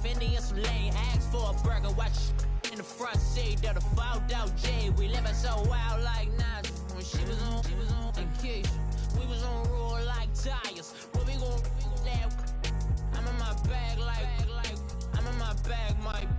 Fendi and some lane. Ask for a burger, watch in the front seat of the fouled out J. We living so wild like Nas. When she was on vacation, we was on roll like tires. What we gon' that? I'm in my bag like I'm in my bag, Mike.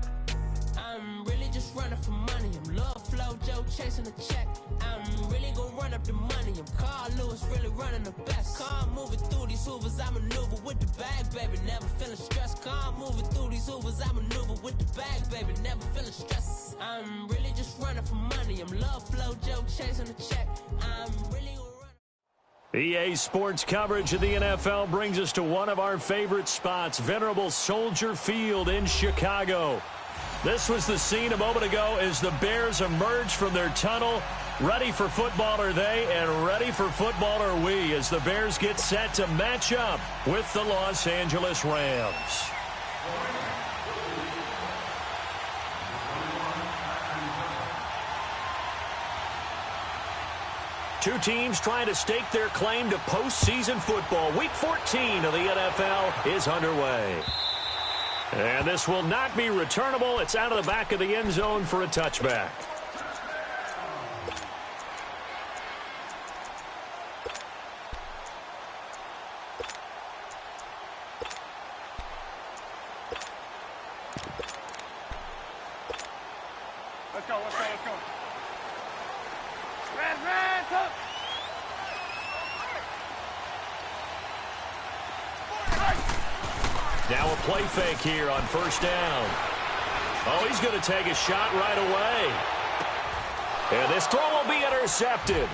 I'm really just running for money. I'm love flow, Joe chasing the check. I'm really gonna run up the money. I'm Carl Lewis, really running the best. Car moving through these hoovers, I maneuver with the bag, baby. Never feeling stressed. Car moving through these hoovers, I maneuver with the bag, baby. Never feeling stressed. I'm really just running for money. I'm love flow, Joe chasing the check. I'm really gonna run. EA Sports coverage of the NFL brings us to one of our favorite spots, venerable Soldier Field in Chicago. This was the scene a moment ago as the Bears emerged from their tunnel. Ready for football are they, and ready for football are we, as the Bears get set to match up with the Los Angeles Rams. Two teams trying to stake their claim to postseason football. Week 14 of the NFL is underway. And this will not be returnable. It's out of the back of the end zone for a touchback. Let's go. Red, up. Now a play fake here on first down. Oh, he's going to take a shot right away. And this throw will be intercepted.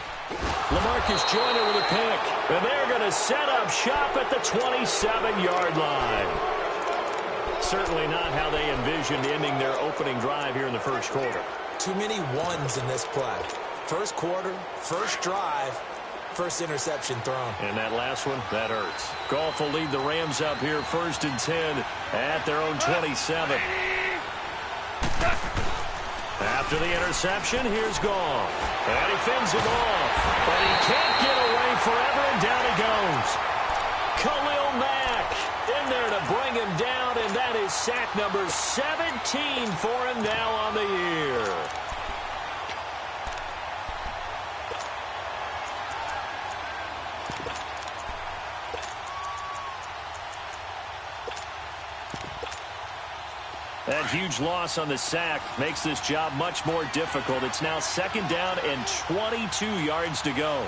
LaMarcus Joyner with a pick. And they're going to set up shop at the 27-yard line. Certainly not how they envisioned ending their opening drive here in the first quarter. Too many ones in this play. First quarter, first drive, first interception thrown. And that last one, that hurts. Goff will lead the Rams up here first and 10 at their own 27. After the interception, here's Goff. And he fends him off. But he can't get away forever, and down he goes. Khalil Mack in there to bring him down, and that is sack number 17 for him now on the year. That huge loss on the sack makes this job much more difficult. It's now second down and 22 yards to go.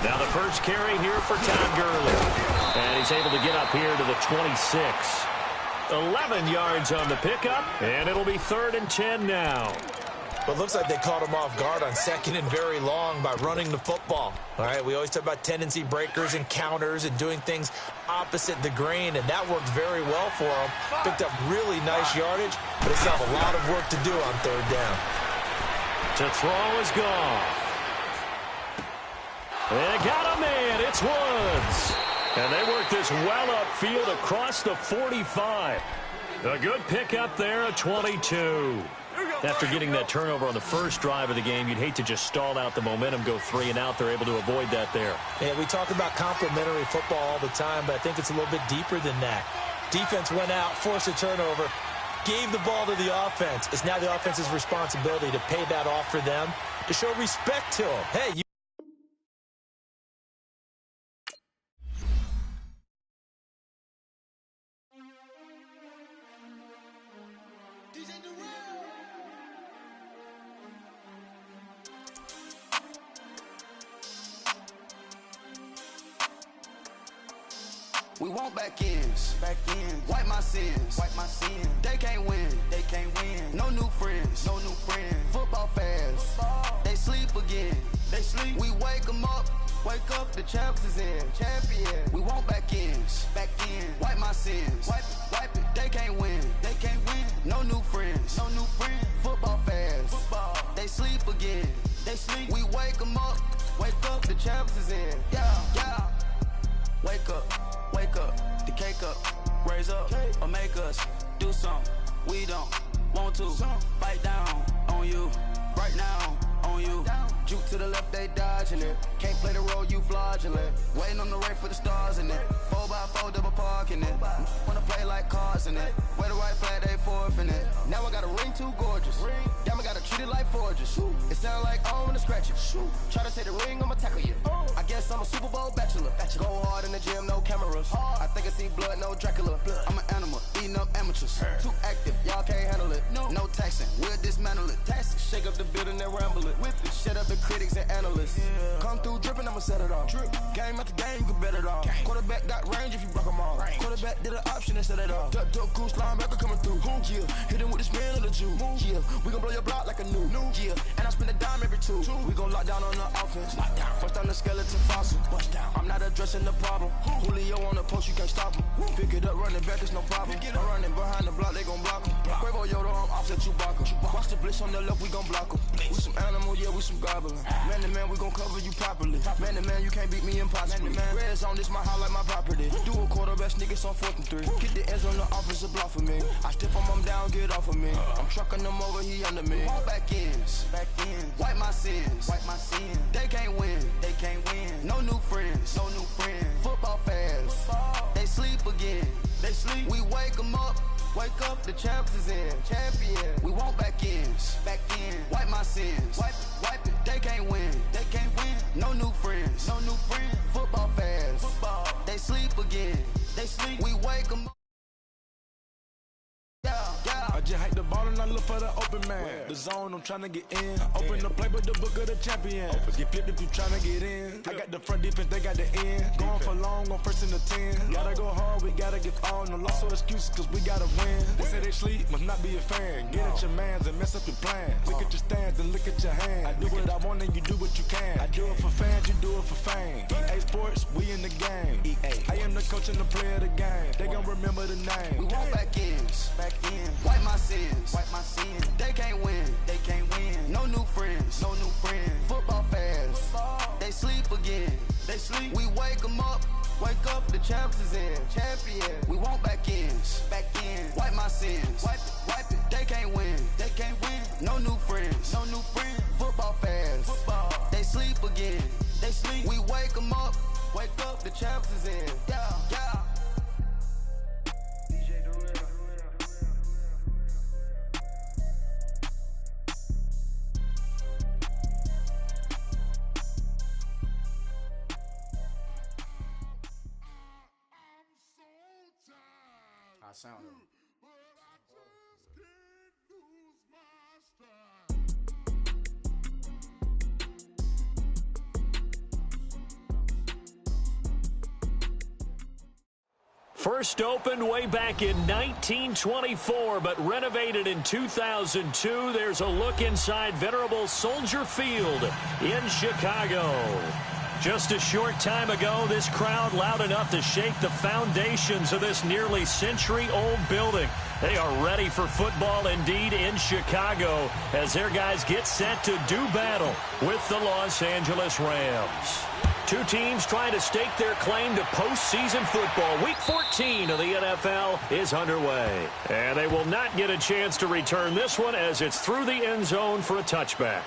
Now the first carry here for Todd Gurley. And he's able to get up here to the 26. 11 yards on the pickup, and it'll be 3rd and 10 now. But looks like they caught him off guard on second and very long by running the football. All right, we always talk about tendency breakers and counters and doing things opposite the grain, and that worked very well for him. Picked up really nice yardage, but they still have a lot of work to do on 3rd down. To throw is Goff. And got a man. It's Woods. And they work this well upfield across the 45. A good pickup there at 22. After getting that turnover on the first drive of the game, you'd hate to just stall out the momentum, go 3 and out. They're able to avoid that there. Yeah, we talk about complementary football all the time, but I think it's a little bit deeper than that. Defense went out, forced a turnover, gave the ball to the offense. It's now the offense's responsibility to pay that off for them, to show respect to them. Hey, you We want back ends. Wipe my sins. They can't win. No new friends. Football fans. They sleep again. We wake them up. The champs is in. We want back ends. Wipe my sins. Wipe it. They can't win. No new friends. Football fans. They sleep again. We wake them up. The champs is in. Yeah. Wake up, the cake up, raise up, or make us do something we don't want to. Bite down on you, right now on you. Juke to the left, they dodging it. Can't play the role, you fraudulent. Waiting on the right for the stars in it. 4x4 double parking it. forcing it. Wear the white flag, they forfeiting it. Now I got a ring too gorgeous. Damn, I gotta treat it like forges. It sound like I wanna scratch it. Try to take the ring, I'ma tackle you. I guess I'm a Super Bowl bachelor. Go hard in the gym, no cameras. I think I see blood, no Dracula. I'm an animal, eating up amateurs. Too active, y'all can't handle it. No taxing, we'll dismantle it. Shake up the building and ramble it. Whip it, shut up the critics and analysts. Come through dripping, I'ma set it off. Game after game, you can bet it all. Quarterback got range if you block them all. Quarterback did an option and set it off. Duck goose linebacker coming through. Yeah, hit him with the spin of the Jew. Yeah, we gon' blow your block like a new. Yeah, and I spend a dime every two. We gon' lock down on the offense. First on the skeleton fossil. I'm not addressing the problem. Julio on the post, you can't stop him. Pick it up, running back, it's no problem. I'm running behind the block, they gon' block him. Quavo Yoda, I'm offset Chewbacca. Watch the blitz on the left, we gon' block him. We some animal, yeah, we some goblin. Man to man, we gon' cover you properly. Man to man, you can't beat me impossibly. Red zone, this my house like my property. Do a quarterback, niggas on 4th and 3. Get the ends on the offensive block for me. I stiff him down, get off of me. I'm trucking them over, he under me. All back ends, wipe my sins, They can't win, No new friends, Football fans, they sleep again. We wake them up. Wake up, the champs is in. Champion. We want back ends. Wipe my sins. Wipe it. They can't win. No new friends. Football fans. They sleep again. We wake them up. I just hike the ball and I look for the open man. The zone, I'm trying to get in. Open the playbook, the book of the champion. Get flipped if you trying to get in. I got the front defense, they got the end. Going for long, on 1st and the 10. Gotta go hard, we gotta get all. No loss or excuses, cause we gotta win. They say they sleep, must not be a fan. Get at your mans and mess up your plans. Look at your stands and look at your hands. I do what I want and you do what you can. I do it for fans, you do it for fame. EA Sports, we in the game. I am the coach and the player of the game. They gon' remember the name. We want back ends. Wipe my sins. They can't win. No new friends. Football fans. They sleep again. We wake them up. Wake up, the champs is in. Champion. We want back ends. Wipe my sins. Wipe it. They can't win. No new friends. Football fans. They sleep again. We wake them up. Wake up, the champs is in. Yeah. I sound it. First opened way back in 1924, but renovated in 2002. There's a look inside venerable Soldier Field in Chicago. Just a short time ago, this crowd loud enough to shake the foundations of this nearly century-old building. They are ready for football indeed in Chicago as their guys get set to do battle with the Los Angeles Rams. Two teams trying to stake their claim to postseason football. Week 14 of the NFL is underway. And they will not get a chance to return this one as it's through the end zone for a touchback.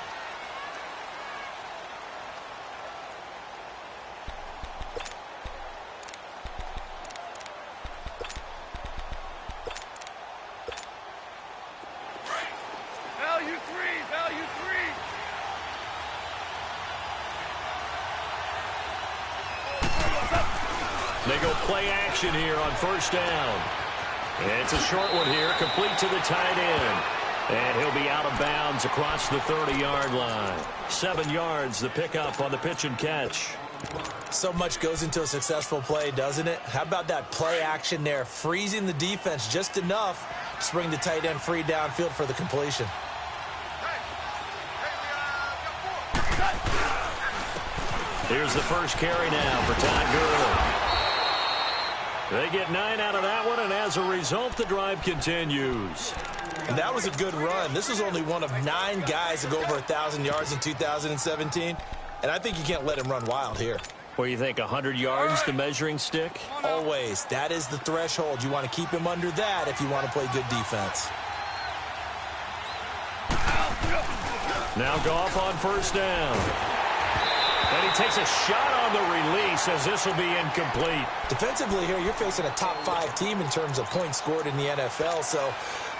They go play action here on first down. And it's a short one here, complete to the tight end. And he'll be out of bounds across the 30-yard line. 7 yards, the pickup on the pitch and catch. So much goes into a successful play, doesn't it? How about that play action there, freezing the defense just enough to bring the tight end free downfield for the completion. Here's the first carry now for Todd Gurley. They get 9 out of that one, and as a result, the drive continues. And that was a good run. This is only one of 9 guys to go over 1,000 yards in 2017, and I think you can't let him run wild here. What do you think, 100 yards, the measuring stick? Always. That is the threshold. You want to keep him under that if you want to play good defense. Now Goff on first down. And he takes a shot on the release as this will be incomplete. Defensively here, you're facing a top-5 team in terms of points scored in the NFL. So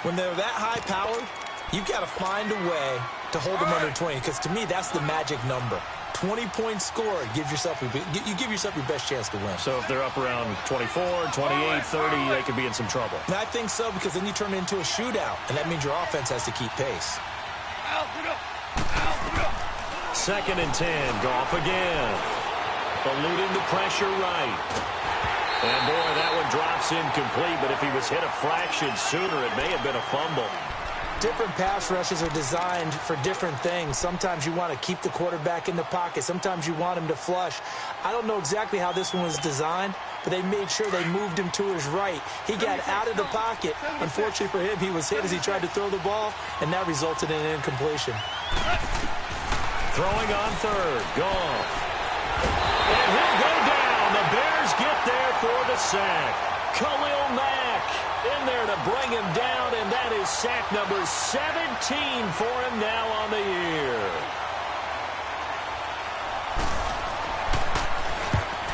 when they're that high-powered, you've got to find a way to hold them under 20. Because to me, that's the magic number. 20 points scored, you give yourself your best chance to win. So if they're up around 24, 28, 30, they could be in some trouble. And I think so, because then you turn it into a shootout, and that means your offense has to keep pace. 2nd and 10, Goff again. Eluding the pressure right. And boy, that one drops incomplete, but if he was hit a fraction sooner, it may have been a fumble. Different pass rushes are designed for different things. Sometimes you want to keep the quarterback in the pocket. Sometimes you want him to flush. I don't know exactly how this one was designed, but they made sure they moved him to his right. He got out of the pocket. Unfortunately for him, he was hit as he tried to throw the ball, and that resulted in an incompletion. Throwing on 3rd, Goff. And he'll go down. The Bears get there for the sack. Khalil Mack in there to bring him down, and that is sack number 17 for him now on the year.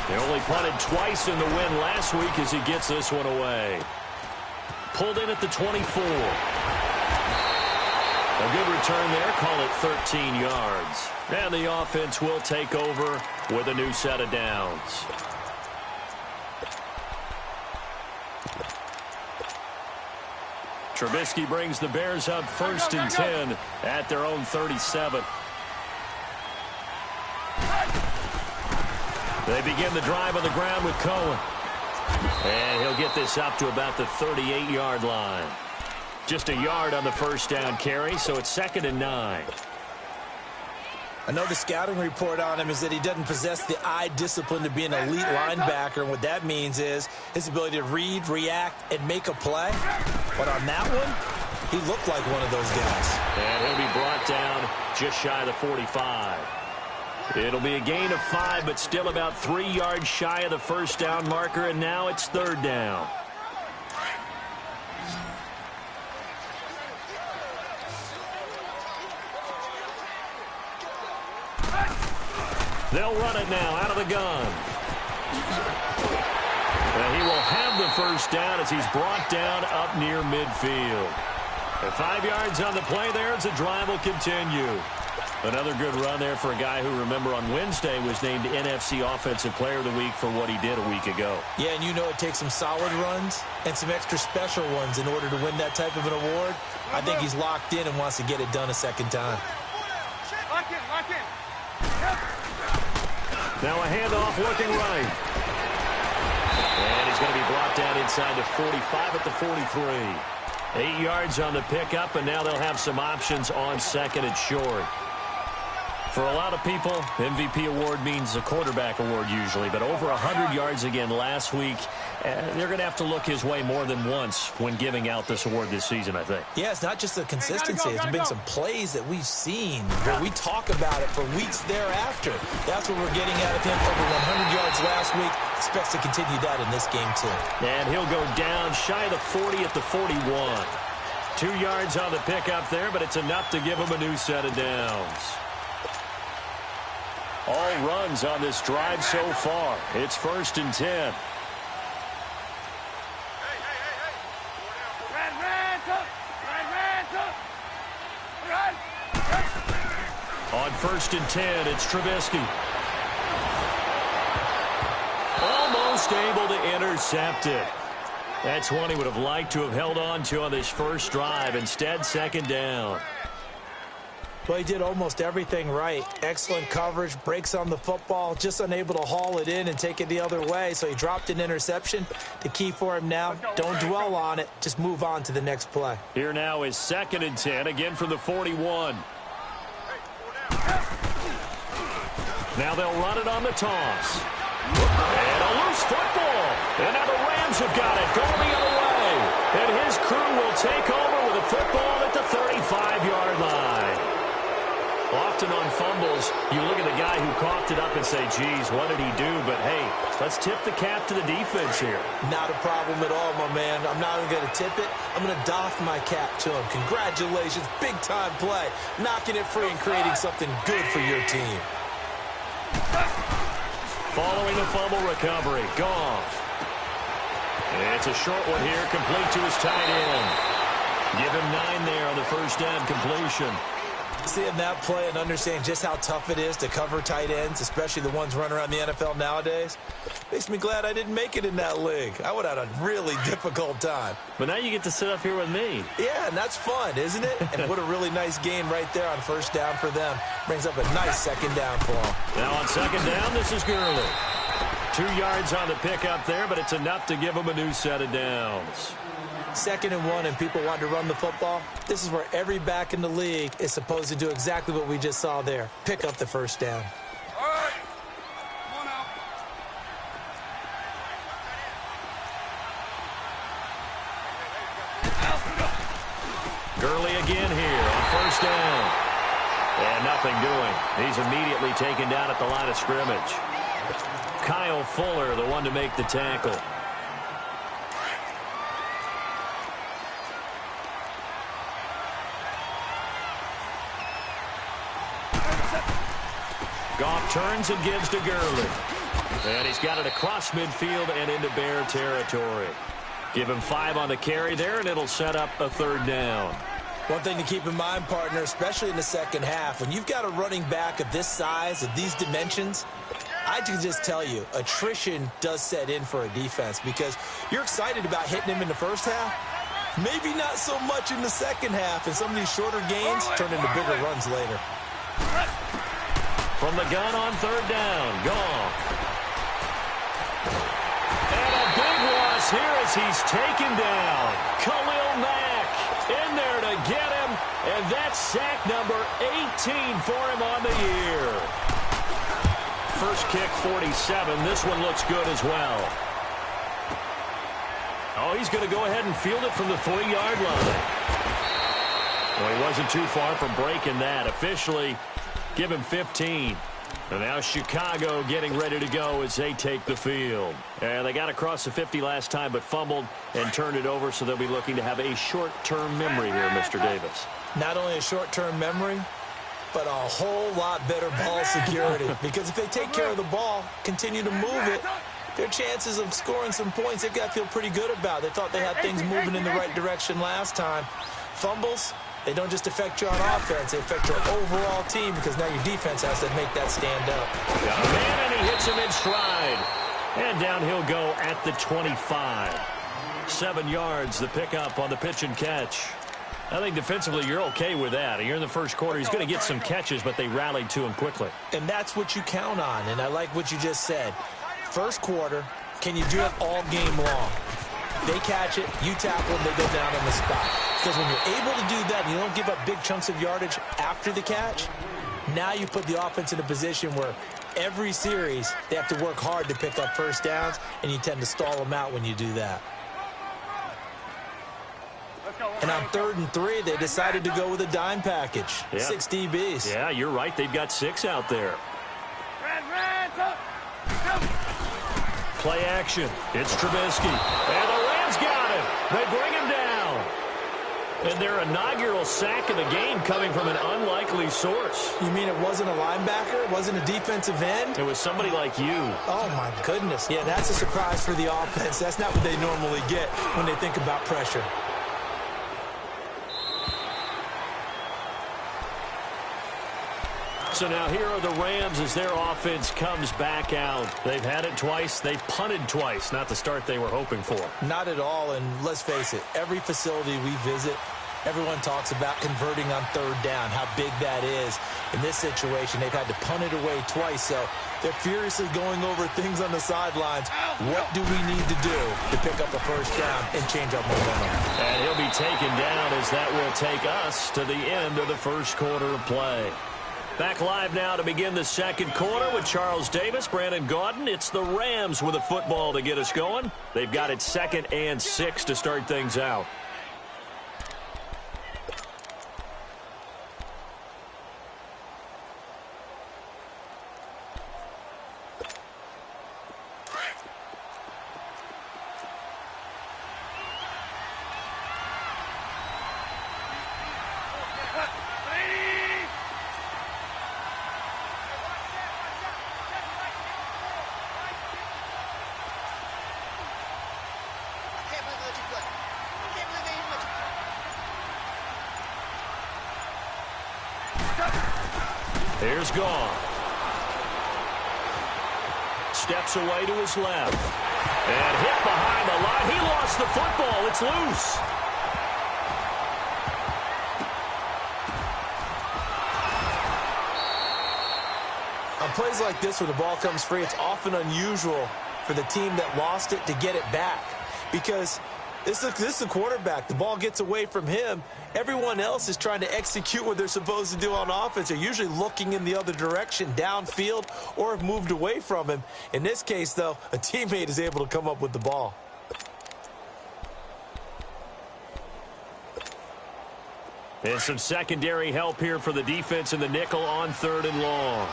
They only punted twice in the win last week as he gets this one away. Pulled in at the 24. A good return there, call it 13 yards. And the offense will take over with a new set of downs. Trubisky brings the Bears up 1st and 10 at their own 37. They begin the drive on the ground with Cohen. And he'll get this up to about the 38-yard line. Just a yard on the 1st down carry, so it's 2nd and 9. I know the scouting report on him is that he doesn't possess the eye discipline to be an elite linebacker, and what that means is his ability to read, react, and make a play. But on that one, he looked like one of those guys. And he'll be brought down just shy of the 45. It'll be a gain of 5, but still about 3 yards shy of the 1st down marker, and now it's 3rd down. They'll run it now out of the gun. And he will have the 1st down as he's brought down up near midfield. And 5 yards on the play there as the drive will continue. Another good run there for a guy who, remember, on Wednesday was named NFC Offensive Player of the Week for what he did a week ago. Yeah, and you know it takes some solid runs and some extra special ones in order to win that type of an award. I think he's locked in and wants to get it done a 2nd time. Lock in. Now a handoff looking right. And he's going to be brought down inside the 45 at the 43. 8 yards on the pickup, and now they'll have some options on 2nd and short. For a lot of people, MVP award means a quarterback award usually, but over 100 yards again last week. They're going to have to look his way more than once when giving out this award this season, I think. Yeah, it's not just the consistency. It's been some plays that we've seen where we talk about it for weeks thereafter. That's what we're getting out of him. Over 100 yards last week. Expects to continue that in this game, too. And he'll go down shy of the 40 at the 41. 2 yards on the pickup there, but it's enough to give him a new set of downs. All runs on this drive so far. It's 1st and 10. On 1st and 10, it's Trubisky. Almost able to intercept it. That's one he would have liked to have held on to on this first drive. Instead, 2nd down. Well, he did almost everything right. Excellent coverage, breaks on the football, just unable to haul it in and take it the other way. So he dropped an interception. The key for him now, don't dwell on it. Just move on to the next play. Here now is 2nd and 10, again from the 41. Now they'll run it on the toss. And a loose football. And now the Rams have got it, going the other way. And his crew will take over with a football at the 35-yard line. Often on fumbles, you look at the guy who coughed it up and say, geez, what did he do? But, hey, let's tip the cap to the defense here. Not a problem at all, my man. I'm not even going to tip it. I'm going to doff my cap to him. Congratulations, big-time play. Knocking it free and creating something good for your team. Following the fumble recovery, Goff. It's a short one here, complete to his tight end. Give him 9 there on the first down completion. Seeing that play and understanding just how tough it is to cover tight ends, especially the ones running around the NFL nowadays, makes me glad I didn't make it in that league. I would have had a really difficult time. But now you get to sit up here with me. Yeah, and that's fun, isn't it? And what a really nice gain right there on first down for them. Brings up a nice second down for them. Now on second down, this is Gurley. 2 yards on the pickup there, but it's enough to give them a new set of downs. 2nd and 1 and people want to run the football. This is where every back in the league is supposed to do exactly what we just saw there. Pick up the first down. All right. Come on out. Gurley again here on first down. And nothing doing. He's immediately taken down at the line of scrimmage. Kyle Fuller, the one to make the tackle. Goff turns and gives to Gurley. And he's got it across midfield and into Bear territory. Give him 5 on the carry there, and it'll set up a 3rd down. One thing to keep in mind, partner, especially in the second half, when you've got a running back of this size, of these dimensions, I can just tell you, attrition does set in for a defense because you're excited about hitting him in the first half. Maybe not so much in the second half, and some of these shorter gains turn into bigger runs later. From the gun on 3rd down, Goff. And a big loss here as he's taken down. Khalil Mack in there to get him, and that's sack number 18 for him on the year. First kick, 47. This one looks good as well. Oh, he's going to go ahead and field it from the 3-yard line. Well, he wasn't too far from breaking that. Officially, give him 15. And now Chicago getting ready to go as they take the field. And they got across the 50 last time but fumbled and turned it over, so they'll be looking to have a short-term memory here, Mr. Davis. Not only a short-term memory, but a whole lot better ball security. Because if they take care of the ball, continue to move it, their chances of scoring some points, they've got to feel pretty good about. They thought they had things moving in the right direction last time. Fumbles, they don't just affect you on offense, they affect your overall team because now your defense has to make that stand up. Got a man, and he hits him in stride. And down he'll go at the 25. 7 yards, the pickup on the pitch and catch. I think defensively you're okay with that. You're in the first quarter. He's going to get some catches, but they rallied to him quickly. And that's what you count on, and I like what you just said. First quarter, can you do it all game long? They catch it, you tackle them, they go down on the spot. Because when you're able to do that and you don't give up big chunks of yardage after the catch, now you put the offense in a position where every series they have to work hard to pick up first downs, and you tend to stall them out when you do that. And on 3rd and 3, they decided to go with a dime package. Yeah. 6 DBs. Yeah, you're right. They've got 6 out there. Play action. It's Trubisky. And the Rams got him. They bring him down. And their inaugural sack of the game coming from an unlikely source. You mean it wasn't a linebacker? It wasn't a defensive end? It was somebody like you. Oh, my goodness. Yeah, that's a surprise for the offense. That's not what they normally get when they think about pressure. So now here are the Rams as their offense comes back out. They've had it twice. They've punted twice. Not the start they were hoping for. Not at all, and let's face it, every facility we visit, everyone talks about converting on 3rd down, how big that is. In this situation, they've had to punt it away twice, so they're furiously going over things on the sidelines. What do we need to do to pick up a first down and change our momentum? And he'll be taken down as that will take us to the end of the first quarter of play. Back live now to begin the second quarter with Charles Davis, Brandon Gaudin. It's the Rams with a football to get us going. They've got it 2nd and 6 to start things out. Here's Goff. Steps away to his left. And hit behind the line. He lost the football. It's loose. On plays like this where the ball comes free, it's often unusual for the team that lost it to get it back. Because this is the quarterback. The ball gets away from him. Everyone else is trying to execute what they're supposed to do on offense. They're usually looking in the other direction, downfield, or have moved away from him. In this case, though, a teammate is able to come up with the ball. And some secondary help here for the defense in the nickel on 3rd and long.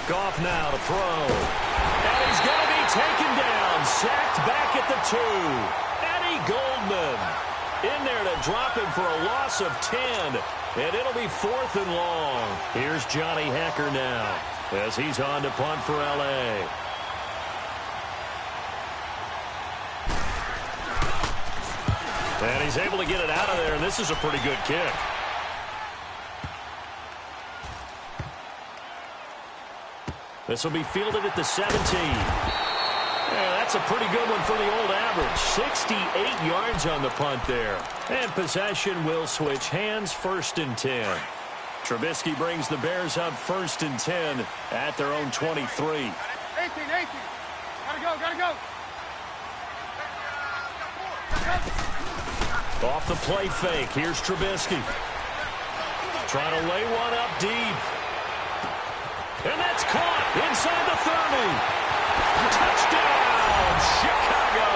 Goff now to throw. And he's going to be taken down. Sacked back at the 2. Eddie Goldman in there to drop him for a loss of 10. And it'll be 4th and long. Here's Johnny Hecker now as he's on to punt for L.A. And he's able to get it out of there, and this is a pretty good kick. This will be fielded at the 17. Yeah, that's a pretty good one for the old average. 68 yards on the punt there. And possession will switch hands, 1st and 10. Trubisky brings the Bears up 1st and 10 at their own 23. 18. Gotta go. Off the play fake, here's Trubisky. Trying to lay one up deep. And that's caught inside the 30. Touchdown, Chicago.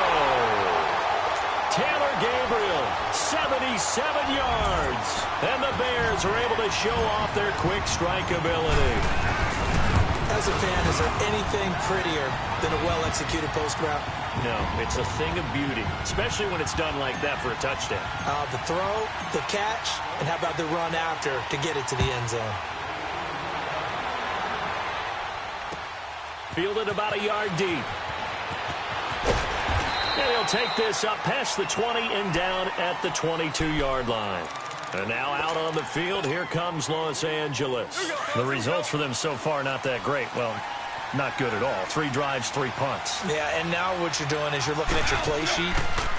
Taylor Gabriel, 77 yards. And the Bears are able to show off their quick strike ability. As a fan, is there anything prettier than a well-executed post route? No, it's a thing of beauty, especially when it's done like that for a touchdown. The throw, the catch, and how about the run after to get it to the end zone? Fielded about a yard deep. And he'll take this up past the 20 and down at the 22-yard line. And now out on the field, here comes Los Angeles. The results for them so far not that great. Well, not good at all. 3 drives, 3 punts. Yeah, and now what you're doing is you're looking at your play sheet,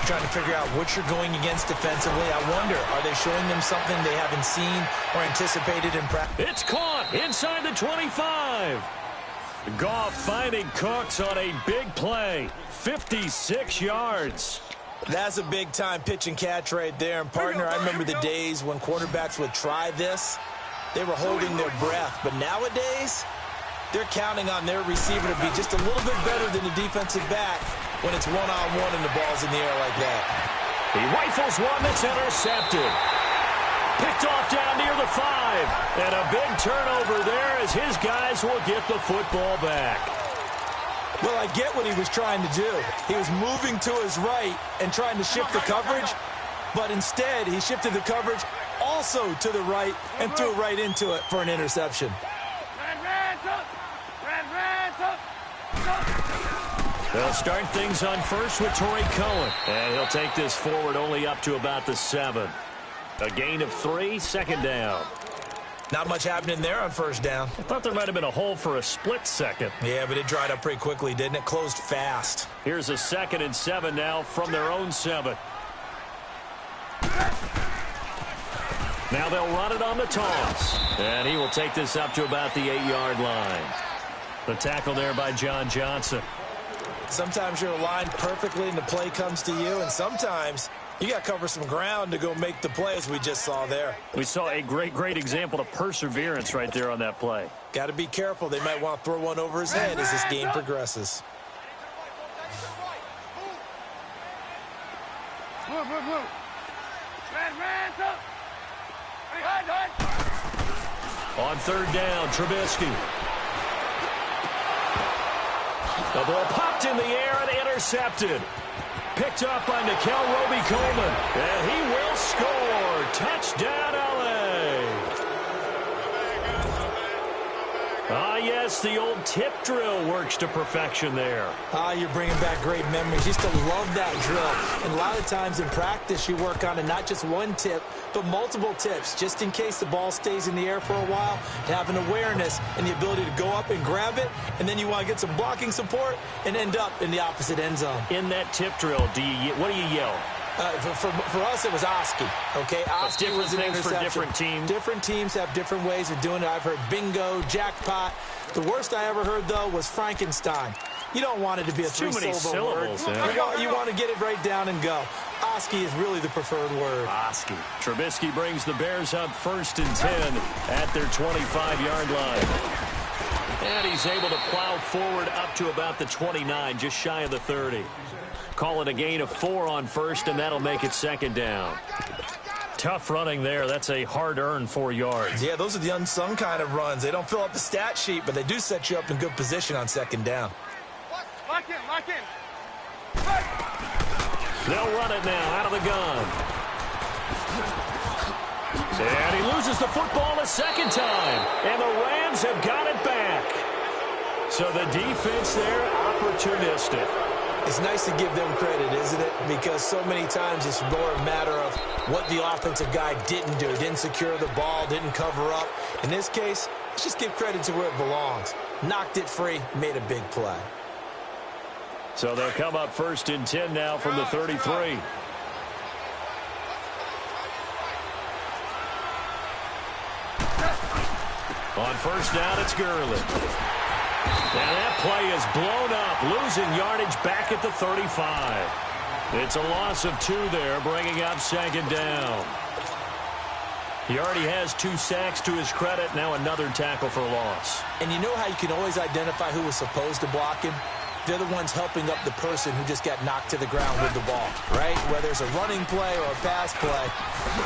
trying to figure out what you're going against defensively. I wonder, are they showing them something they haven't seen or anticipated in practice? It's caught inside the 25. Goff finding Cooks on a big play. 56 yards. That's a big-time pitch and catch right there. And, partner, I remember the days when quarterbacks would try this. They were holding their breath. But nowadays, they're counting on their receiver to be just a little bit better than the defensive back when it's one-on-one and the ball's in the air like that. He rifles one that's intercepted. Picked off down near the 5. And a big turnover there as his guys will get the football back. Well, I get what he was trying to do. He was moving to his right and trying to shift the coverage, but instead he shifted the coverage also to the right and threw right into it for an interception. They'll start things on first with Torrey Cohen. And he'll take this forward only up to about the 7. A gain of 3, 2nd down. Not much happening there on 1st down. I thought there might have been a hole for a split second. Yeah, but it dried up pretty quickly, didn't it? Closed fast. Here's a 2nd and 7 now from their own 7. Now they'll run it on the toss. And he will take this up to about the 8-yard line. The tackle there by John Johnson. Sometimes you're aligned perfectly and the play comes to you, and sometimes you got to cover some ground to go make the play, as we just saw there. We saw a great example of perseverance right there on that play. Got to be careful. They might want to throw one over his head as this game progresses. Move. Hands up. On 3rd down, Trubisky. The ball popped in the air and intercepted. Picked up by Nickel Roby-Coleman. And he will score. Touchdown, L.A. guess the old tip drill works to perfection there. You're bringing back great memories. Used to love that drill. And a lot of times in practice, you work on it, not just one tip, but multiple tips, just in case the ball stays in the air for a while, to have an awareness and the ability to go up and grab it, and then you want to get some blocking support and end up in the opposite end zone. In that tip drill, what do you yell? For us, it was Oski. Okay, Oski was an interception. For different teams. Different teams have different ways of doing it. I've heard bingo, jackpot. The worst I ever heard, though, was Frankenstein. You don't want it to be a three-syllable word. You want to get it right down and go. Oski is really the preferred word. Oski. Trubisky brings the Bears up 1st and 10 at their 25-yard line. And he's able to plow forward up to about the 29, just shy of the 30. Call it a gain of 4 on 1st, and that'll make it 2nd down. Tough running there. That's a hard-earned 4 yards. Yeah, those are the unsung kind of runs. They don't fill up the stat sheet, but they do set you up in good position on 2nd down. Lock in. They'll run it now out of the gun. And he loses the football a 2nd time. And the Rams have got it back. So the defense there, opportunistic. It's nice to give them credit, isn't it? Because so many times it's more a matter of what the offensive guy didn't do. Didn't secure the ball, didn't cover up. In this case, let's just give credit to where it belongs. Knocked it free, made a big play. So they'll come up 1st and 10 now from the 33. On 1st down, it's Gurley. And that play is blown up, losing yardage back at the 35. It's a loss of 2 there, bringing up 2nd down. He already has 2 sacks to his credit, now another tackle for loss. And you know how you can always identify who was supposed to block him? They're the ones helping up the person who just got knocked to the ground with the ball, right? Whether it's a running play or a pass play,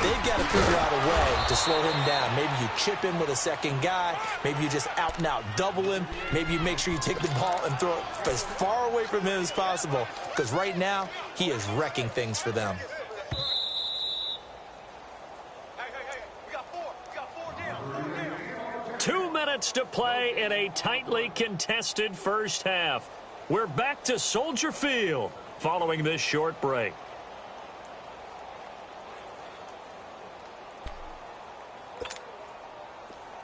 they've got to figure out a way to slow him down. Maybe you chip him with a 2nd guy. Maybe you just out-and-out double him. Maybe you make sure you take the ball and throw it as far away from him as possible, because right now he is wrecking things for them. We got 4 down. 2 minutes to play in a tightly contested 1st half. We're back to Soldier Field following this short break.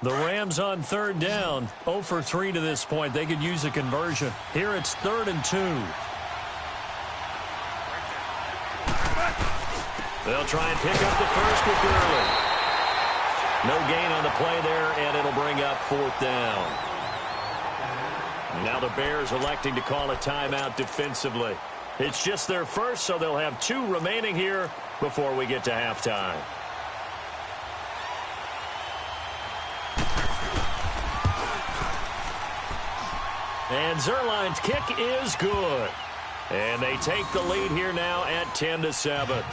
The Rams on 3rd down, 0 for 3 to this point. They could use a conversion. Here it's 3rd and 2. They'll try and pick up the first with Gurley. No gain on the play there, and it'll bring up 4th down. Now the Bears electing to call a timeout defensively. It's just their first, so they'll have 2 remaining here before we get to halftime. And Zerline's kick is good. And they take the lead here now at 10-7.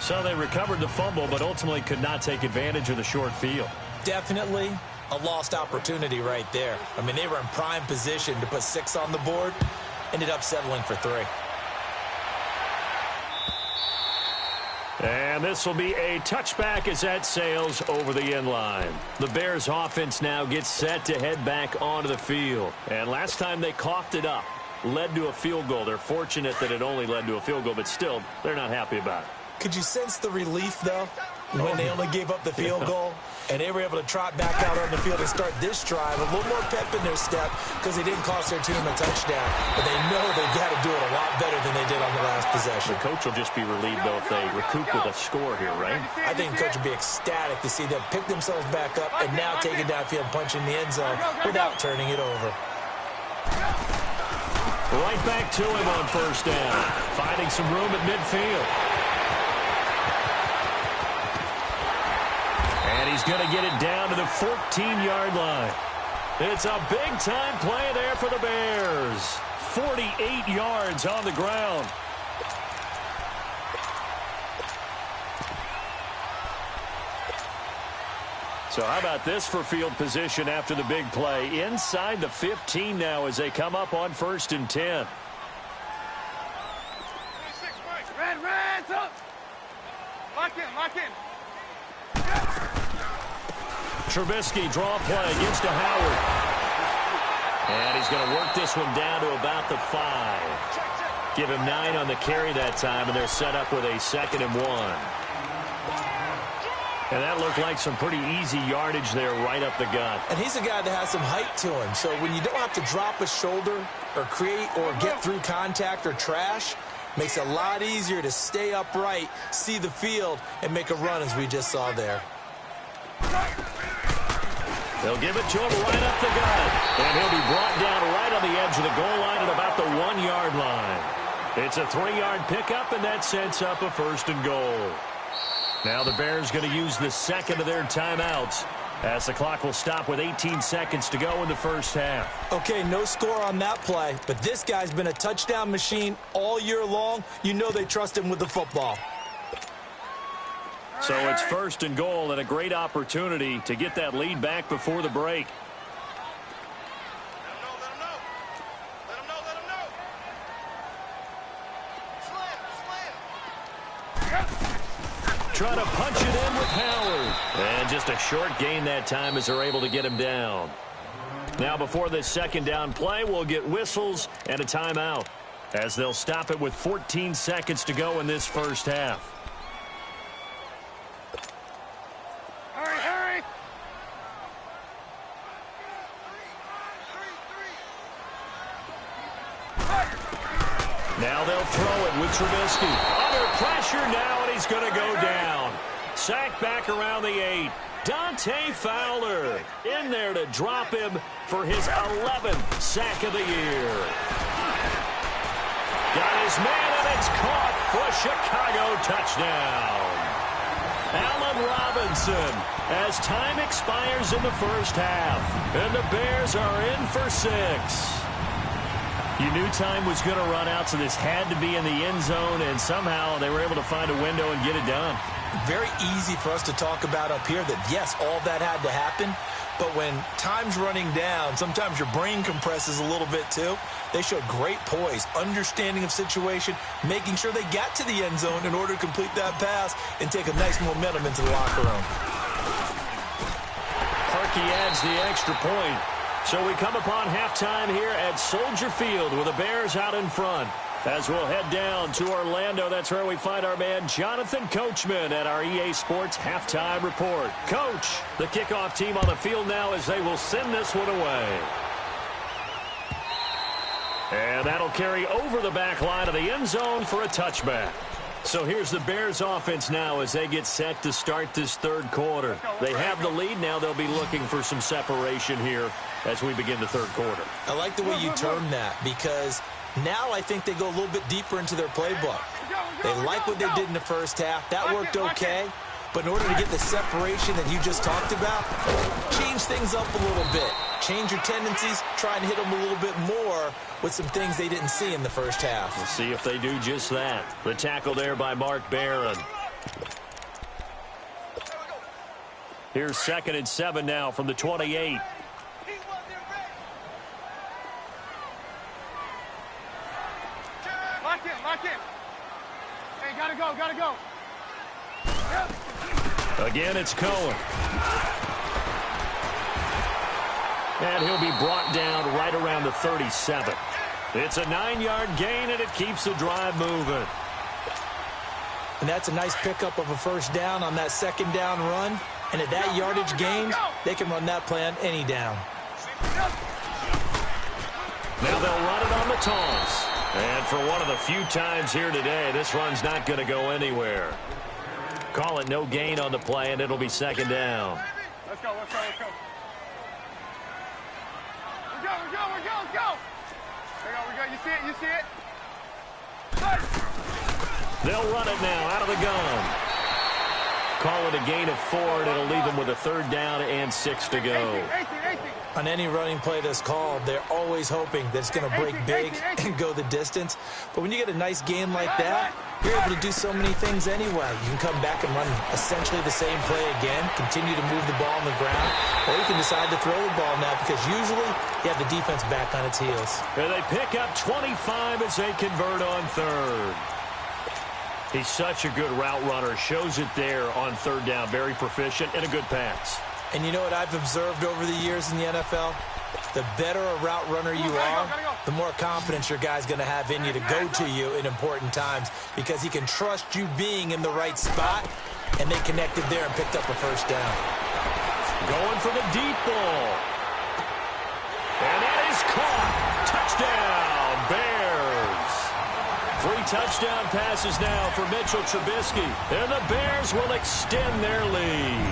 So they recovered the fumble, but ultimately could not take advantage of the short field. Definitely a lost opportunity right there. I mean, they were in prime position to put 6 on the board, ended up settling for 3. And this will be a touchback as that sails over the end line. The Bears offense now gets set to head back onto the field. And last time they coughed it up, led to a field goal. They're fortunate that it only led to a field goal, but still, they're not happy about it. Could you sense the relief, though, when they only gave up the field goal and they were able to trot back out on the field and start this drive? A little more pep in their step because they didn't cost their team a touchdown. But they know they've got to do it a lot better than they did on the last possession. The coach will just be relieved, though, if they recoup with a score here, right? I think the coach will be ecstatic to see them pick themselves back up and now take it downfield, punch in the end zone without turning it over. Right back to him on 1st down, finding some room at midfield. And he's going to get it down to the 14-yard line. It's a big-time play there for the Bears. 48 yards on the ground. So how about this for field position after the big play? Inside the 15 now as they come up on 1st and 10. Red, up. Lock in. Trubisky draw play, gives to Howard. And he's going to work this one down to about the 5. Give him 9 on the carry that time, and they're set up with a 2nd and 1. And that looked like some pretty easy yardage there right up the gut. And he's a guy that has some height to him. So when you don't have to drop a shoulder or create or get through contact or trash, makes it a lot easier to stay upright, see the field, and make a run as we just saw there. They'll give it to him right up the gut. And he'll be brought down right on the edge of the goal line at about the 1-yard line. It's a 3-yard pickup, and that sets up a 1st and goal. Now the Bears going to use the 2nd of their timeouts as the clock will stop with 18 seconds to go in the first half. Okay, no score on that play, but this guy's been a touchdown machine all year long. You know they trust him with the football. So it's 1st and goal and a great opportunity to get that lead back before the break. Let him know. Slam. Trying to punch it in with Howard. And just a short gain that time as they're able to get him down. Now before this 2nd down play, we'll get whistles and a timeout as they'll stop it with 14 seconds to go in this first half. Hurry. Now they'll throw it with Trubisky. Under pressure now, and he's going to go down. Sacked back around the 8. Dante Fowler in there to drop him for his 11th sack of the year. Got his man, and it's caught for a Chicago touchdown. Allen Robinson as time expires in the first half. And the Bears are in for 6. You knew time was going to run out, so this had to be in the end zone, and somehow they were able to find a window and get it done. Very easy for us to talk about up here that, yes, all that had to happen, but when time's running down, sometimes your brain compresses a little bit too. They showed great poise, understanding of situation, making sure they got to the end zone in order to complete that pass and take a nice momentum into the locker room. Parkey adds the extra point. So we come upon halftime here at Soldier Field with the Bears out in front. As we'll head down to Orlando, that's where we find our man Jonathan Coachman at our EA Sports Halftime Report. Coach, the kickoff team on the field now as they will send this one away. And that'll carry over the back line of the end zone for a touchback. So here's the Bears offense now as they get set to start this 3rd quarter. They have the lead. Now they'll be looking for some separation here as we begin the 3rd quarter. I like the way you term that because now I think they go a little bit deeper into their playbook. They like what they did in the first half. That worked okay. But in order to get the separation that you just talked about, change things up a little bit. Change your tendencies, try and hit them a little bit more with some things they didn't see in the first half. We'll see if they do just that. The tackle there by Mark Barron. Here's 2nd and 7 now from the 28. Lock in. Hey, gotta go. Again, it's Cohen. And he'll be brought down right around the 37. It's a 9-yard gain, and it keeps the drive moving. And that's a nice pickup of a 1st down on that 2nd down run. And at that yardage gain, they can run that play on any down. Now they'll run it on the toss. And for one of the few times here today, this run's not going to go anywhere. Call it no gain on the play, and it'll be 2nd down. Let's go. We're go. You see it? They'll run it now out of the gun. Call it a gain of 4, and it'll leave them with a 3rd down and 6 to go. 18. On any running play that's called, they're always hoping that it's going to break big and go the distance. But when you get a nice gain like that, you're able to do so many things anyway. You can come back and run essentially the same play again, continue to move the ball on the ground, or you can decide to throw the ball now because usually you have the defense back on its heels. And they pick up 25 as they convert on 3rd. He's such a good route runner. Shows it there on 3rd down. Very proficient and a good pass. And you know what I've observed over the years in the NFL? the better a route runner you are, the more confidence your guy's going to have in you to go to you in important times because he can trust you being in the right spot, and they connected there and picked up a first down. Going for the deep ball. And that is caught. Touchdown, Bears. 3 touchdown passes now for Mitchell Trubisky. And the Bears will extend their lead.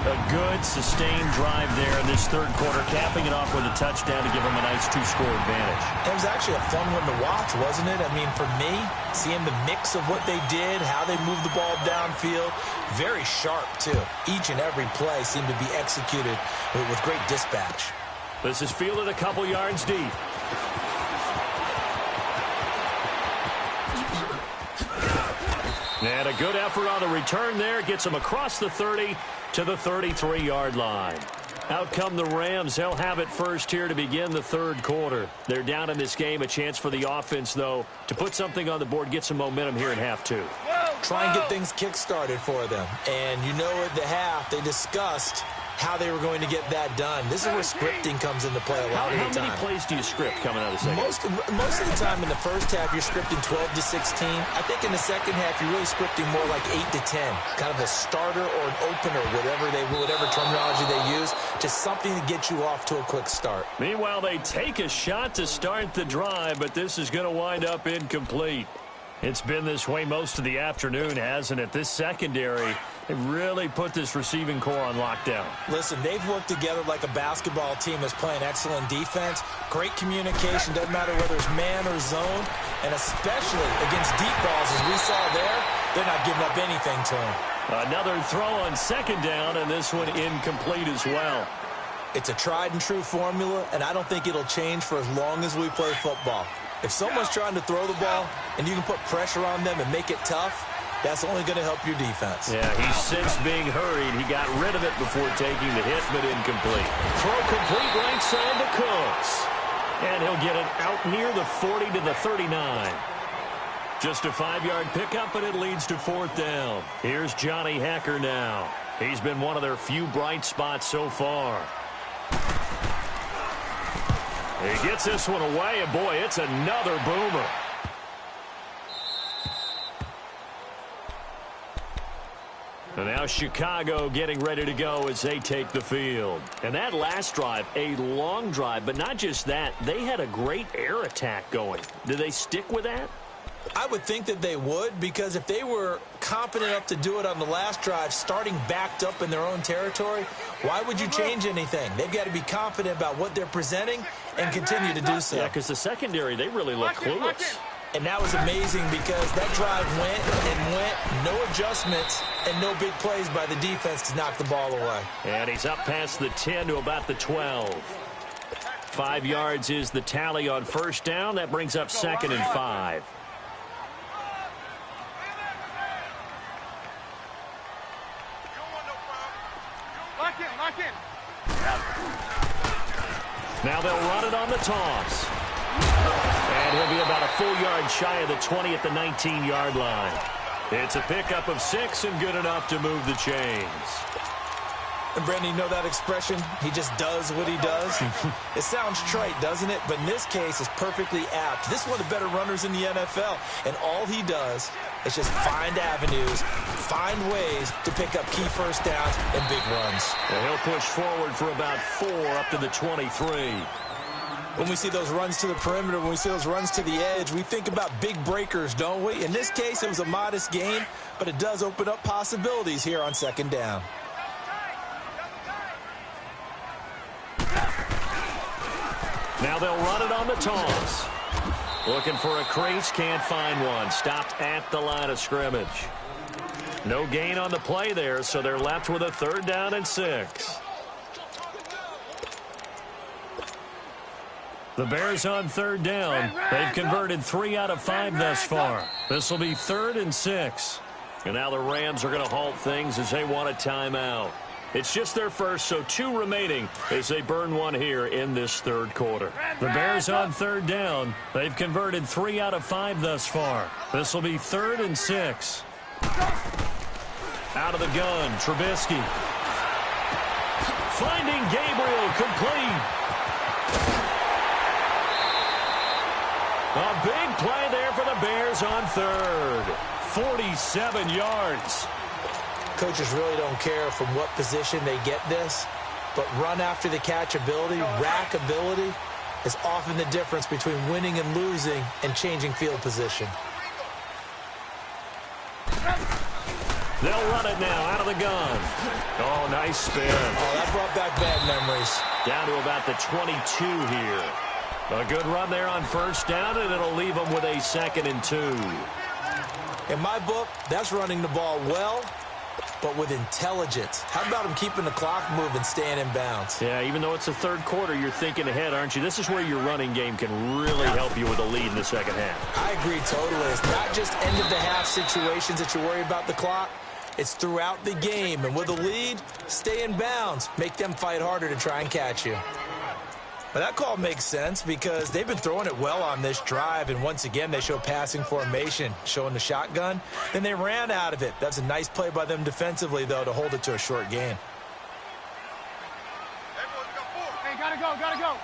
A good, sustained drive there in this third quarter, capping it off with a touchdown to give them a nice 2-score advantage. It was actually a fun one to watch, wasn't it? I mean, for me, seeing the mix of what they did, how they moved the ball downfield, very sharp, too. Each and every play seemed to be executed with great dispatch. This is fielded a couple yards deep. And a good effort on the return there. Gets them across the 30 to the 33-yard line. Out come the Rams. They'll have it first here to begin the third quarter. They're down in this game. A chance for the offense, though, to put something on the board, get some momentum here in half 2. Try and get things kick-started for them. And you know at the half, they discussed how they were going to get that done. This is where scripting comes into play a lot of the time. How many plays do you script coming out of the second? Most of the time in the first half, you're scripting 12 to 16. I think in the second half, you're really scripting more like 8 to 10. Kind of a starter or an opener, whatever terminology they use, just something to get you off to a quick start. Meanwhile, they take a shot to start the drive, but this is going to wind up incomplete. It's been this way most of the afternoon, hasn't it? This secondary, they really put this receiving core on lockdown. Listen, they've worked together like a basketball team that's playing excellent defense. Great communication, doesn't matter whether it's man or zone. And especially against deep balls, as we saw there, they're not giving up anything to them. Another throw on second down, and this one incomplete as well. It's a tried-and-true formula, and I don't think it'll change for as long as we play football. If someone's trying to throw the ball and you can put pressure on them and make it tough, that's only going to help your defense. Yeah, he's since being hurried. He got rid of it before taking the hit, but incomplete. Throw complete right side to Cooks. And he'll get it out near the 40 to the 39. Just a 5-yard pickup, and it leads to fourth down. Here's Johnny Hekker now. He's been one of their few bright spots so far. He gets this one away, and boy, it's another boomer. And now Chicago getting ready to go as they take the field. And that last drive, a long drive, but not just that. They had a great air attack going. Do they stick with that? I would think that they would, because if they were confident enough to do it on the last drive, starting backed up in their own territory, why would you change anything? They've got to be confident about what they're presenting and continue to do so. Yeah, because the secondary, they really look clueless. And that was amazing because that drive went and went, no adjustments and no big plays by the defense to knock the ball away. And he's up past the 10 to about the 12. 5 yards is the tally on first down. That brings up 2nd and 5. Lock in. Now they'll run it on the toss. And he'll be about a full yard shy of the 20 at the 19-yard line. It's a pickup of 6 and good enough to move the chains. And, Brandon, you know that expression? He just does what he does? It sounds trite, doesn't it? But in this case, it's perfectly apt. This is one of the better runners in the NFL. And all he does is just find avenues, find ways to pick up key first downs and big runs. And he'll push forward for about 4 up to the 23. When we see those runs to the perimeter, when we see those runs to the edge, we think about big breakers, don't we? In this case, it was a modest gain, but it does open up possibilities here on second down. Now they'll run it on the toss. Looking for a crease, can't find one. Stopped at the line of scrimmage. No gain on the play there, so they're left with a 3rd down and 6. The Bears on 3rd down. They've converted 3 out of 5 thus far. This will be 3rd and 6. And now the Rams are going to halt things as they want a timeout. It's just their first, so 2 remaining as they burn one here in this 3rd quarter. The Bears on 3rd down. They've converted 3 out of 5 thus far. This will be 3rd and 6. Out of the gun, Trubisky. Finding Gabriel, complete. Bears on third. 47 yards. Coaches really don't care from what position they get this, but run after the catch ability, rack ability, is often the difference between winning and losing and changing field position. They'll run it now out of the gun. Oh, nice spin. Oh, that brought back bad memories. Down to about the 22 here. A good run there on first down, and it'll leave them with a 2nd and 2. In my book, that's running the ball well, but with intelligence. How about him keeping the clock moving, staying in bounds? Yeah, even though it's the third quarter, you're thinking ahead, aren't you? This is where your running game can really help you with a lead in the second half. I agree totally. It's not just end-of-the-half situations that you worry about the clock. It's throughout the game. And with a lead, stay in bounds. Make them fight harder to try and catch you. But that call makes sense because they've been throwing it well on this drive, and once again they show passing formation, showing the shotgun. Then they ran out of it. That's a nice play by them defensively, though, to hold it to a short gain. Hey, gotta go, gotta go.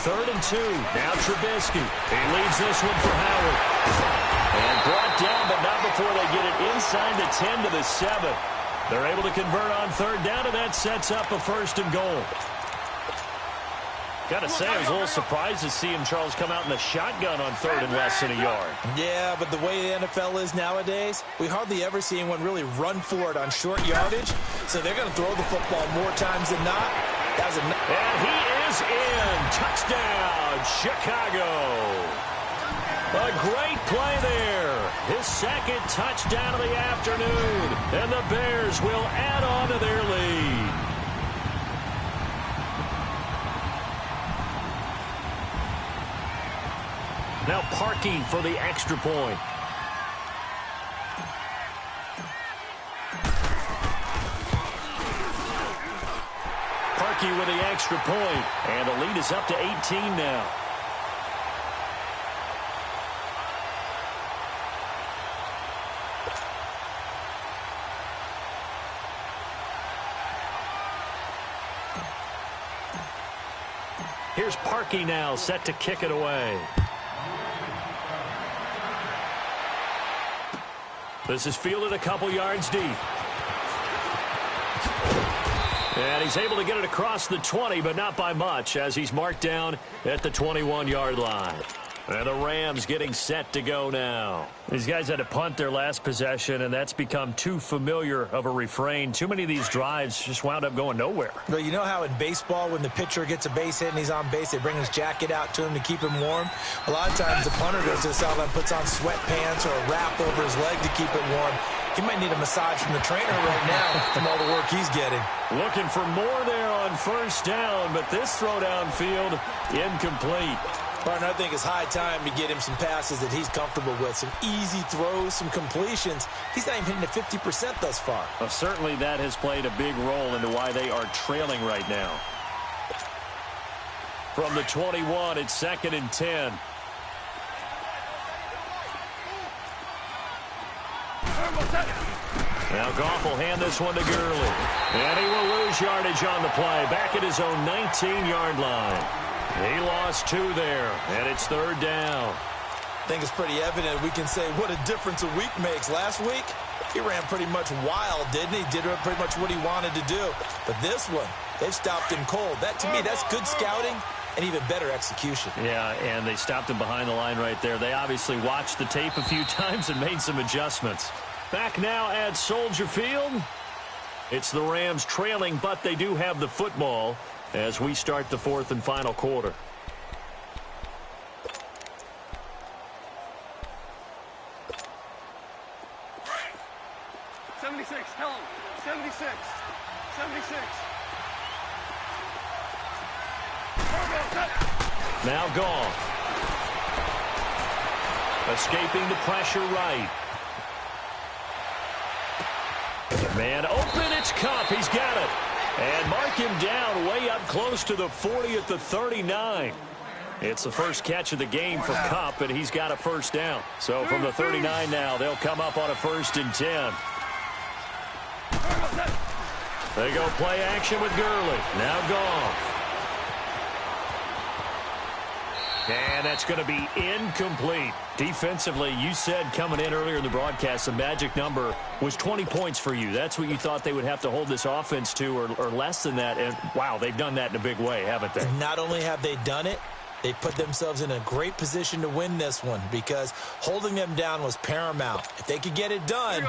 3rd and 2. Now Trubisky. He leads this one for Howard. And brought down, but not before they get it inside the 10 to the 7. They're able to convert on 3rd down, and that sets up a 1st and goal. Got to say, I was a little surprised to see him, Charles, come out in the shotgun on 3rd and less than a yard. Yeah, but the way the NFL is nowadays, we hardly ever see anyone really run for it on short yardage. So they're going to throw the football more times than not. And he is in. Touchdown, Chicago. A great play there. His 2nd touchdown of the afternoon. And the Bears will add on to their lead. Now Parkey for the extra point. Parkey with the extra point. And the lead is up to 18 now. Here's Parkey now, set to kick it away. This is fielded a couple yards deep. And he's able to get it across the 20, but not by much, as he's marked down at the 21-yard line. And the Rams getting set to go now. These guys had to punt their last possession, and that's become too familiar of a refrain. Too many of these drives just wound up going nowhere. But you know how in baseball, when the pitcher gets a base hit and he's on base, they bring his jacket out to him to keep him warm? A lot of times the punter goes to the sideline, puts on sweatpants or a wrap over his leg to keep it warm. He might need a massage from the trainer right now from all the work he's getting. Looking for more there on 1st down, but this throw downfield incomplete. Partner, I think it's high time to get him some passes that he's comfortable with. Some easy throws, some completions. He's not even hitting at 50% thus far. Well, certainly that has played a big role into why they are trailing right now. From the 21, it's 2nd and 10. Now Goff will hand this one to Gurley. And he will lose yardage on the play. Back at his own 19-yard line. He lost 2 there, and it's 3rd down. I think it's pretty evident we can say what a difference a week makes. Last week, he ran pretty much wild, didn't he? Did pretty much what he wanted to do. But this one, they've stopped him cold. That, to me, that's good scouting and even better execution. Yeah, and they stopped him behind the line right there. They obviously watched the tape a few times and made some adjustments. Back now at Soldier Field. It's the Rams trailing, but they do have the football as we start the 4th and final quarter. Tell him. 76. 76. Now Goff. Escaping the pressure right. Man open, it's Kupp. He's got it. And mark him down way up close to the 40 at the 39. It's the first catch of the game for Kupp, and he's got a 1st down. So from the 39 now, they'll come up on a 1st and 10. They go play action with Gurley. Now Goff. And that's going to be incomplete. Defensively, you said coming in earlier in the broadcast, the magic number was 20 points for you. That's what you thought they would have to hold this offense to, or less than that. And, wow, they've done that in a big way, haven't they? And not only have they done it, they put themselves in a great position to win this one because holding them down was paramount. If they could get it done,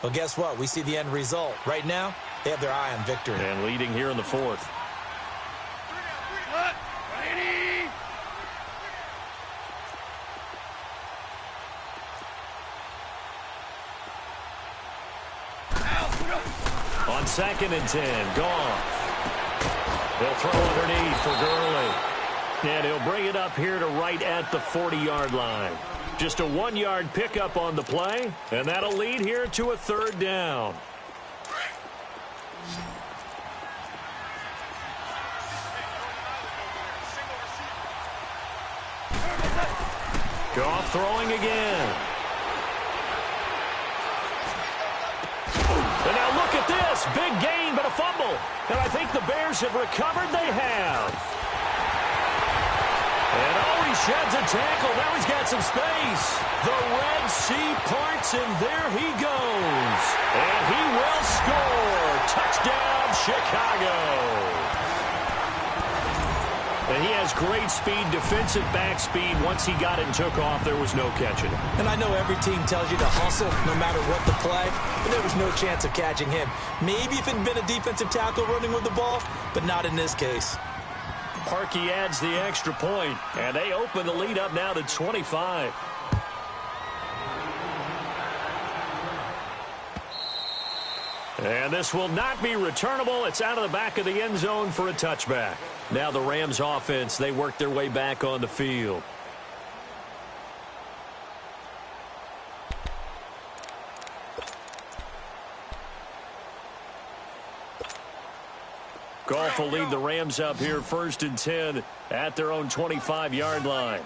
well, guess what? We see the end result. Right now, they have their eye on victory. And leading here in the fourth. On 2nd and 10, Goff. They'll throw underneath for Gurley. And he'll bring it up here to right at the 40-yard line. Just a 1-yard pickup on the play, and that'll lead here to a 3rd down. Goff throwing again. And now look at this. Big gain, but a fumble. And I think the Bears have recovered. They have. And he sheds a tackle. Now he's got some space. The Red Sea parts, and there he goes. And he will score. Touchdown, Chicago. And he has great speed, defensive back speed. Once he got it and took off, there was no catching him. And I know every team tells you to hustle no matter what the play, but there was no chance of catching him. Maybe if it had been a defensive tackle running with the ball, but not in this case. Parkey adds the extra point, and they open the lead up now to 25. And this will not be returnable. It's out of the back of the end zone for a touchback. Now the Rams offense, they work their way back on the field. Goff will lead the Rams up here 1st and 10 at their own 25-yard line.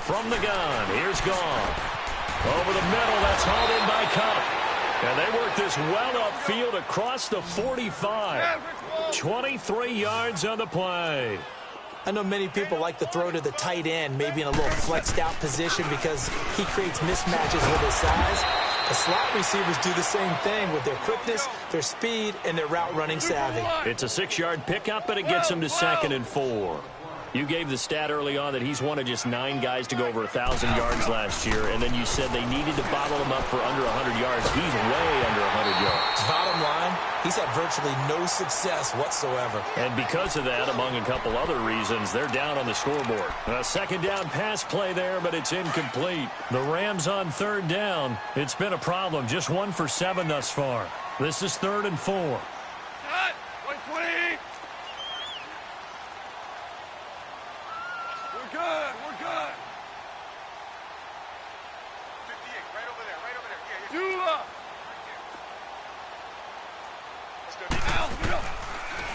From the gun, here's Goff. Over the middle, that's hauled in by Cup. And they work this well upfield across the 45. 23 yards on the play. I know many people like to throw to the tight end, maybe in a little flexed out position because he creates mismatches with his size. The slot receivers do the same thing with their quickness, their speed, and their route running savvy. It's a 6-yard pickup, and it gets him to 2nd and 4. You gave the stat early on that he's one of just 9 guys to go over 1,000 yards last year, and then you said they needed to bottle him up for under 100 yards. He's way under 100 yards. Bottom line, he's had virtually no success whatsoever. And because of that, among a couple other reasons, they're down on the scoreboard. A 2nd down pass play there, but it's incomplete. The Rams on 3rd down. It's been a problem. Just 1 for 7 thus far. This is 3rd and 4. Cut! 120! We're good. 58, right over there. Yeah. Dula!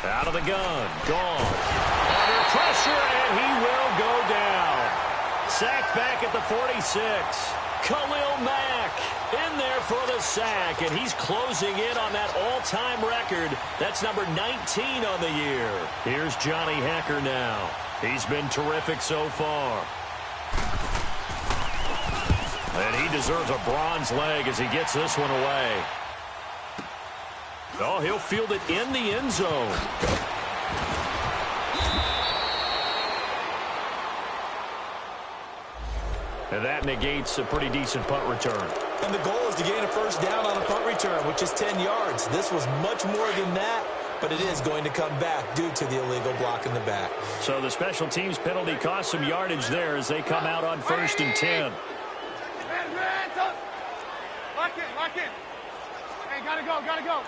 Out of the gun. Gone. Under pressure, and he will go down. Sacked back at the 46. Khalil Mack in there for the sack, and he's closing in on that all-time record. That's number 19 on the year. Here's Johnny Hekker now. He's been terrific so far. And he deserves a bronze leg as he gets this one away. Oh, he'll field it in the end zone. And that negates a pretty decent punt return. And the goal is to gain a 1st down on a punt return, which is 10 yards. This was much more than that, but it is going to come back due to the illegal block in the back. So the special teams penalty cost some yardage there as they come out on 1st and 10. Lock in. Hey, gotta go.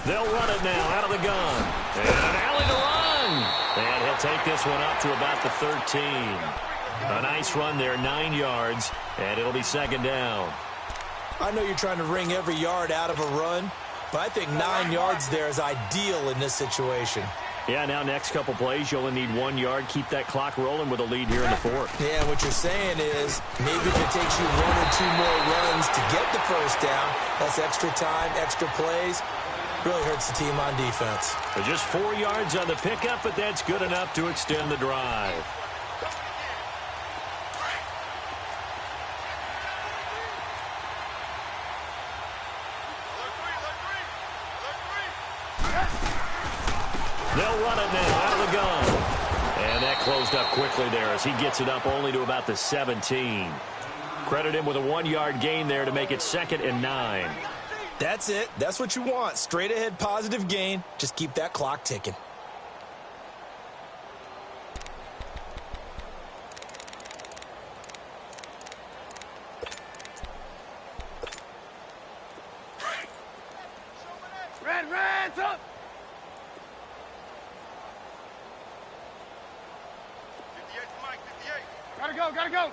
They'll run it now out of the gun. And an alley to run. And he'll take this one up to about the 13. A nice run there, 9 yards, and it'll be 2nd down. I know you're trying to wring every yard out of a run, but I think 9 yards there is ideal in this situation. Yeah, now next couple plays, you only need 1 yard. Keep that clock rolling with a lead here in the 4th. Yeah, what you're saying is maybe if it takes you 1 or 2 more runs to get the 1st down, that's extra time, extra plays. Really hurts the team on defense. But just 4 yards on the pickup, but that's good enough to extend the drive. They'll run it now out of the gun. And that closed up quickly there as he gets it up only to about the 17. Credit him with a 1-yard gain there to make it 2nd and 9. That's it. That's what you want. Straight ahead positive gain. Just keep that clock ticking. Red, up! 58 to Mike, 58. Gotta go!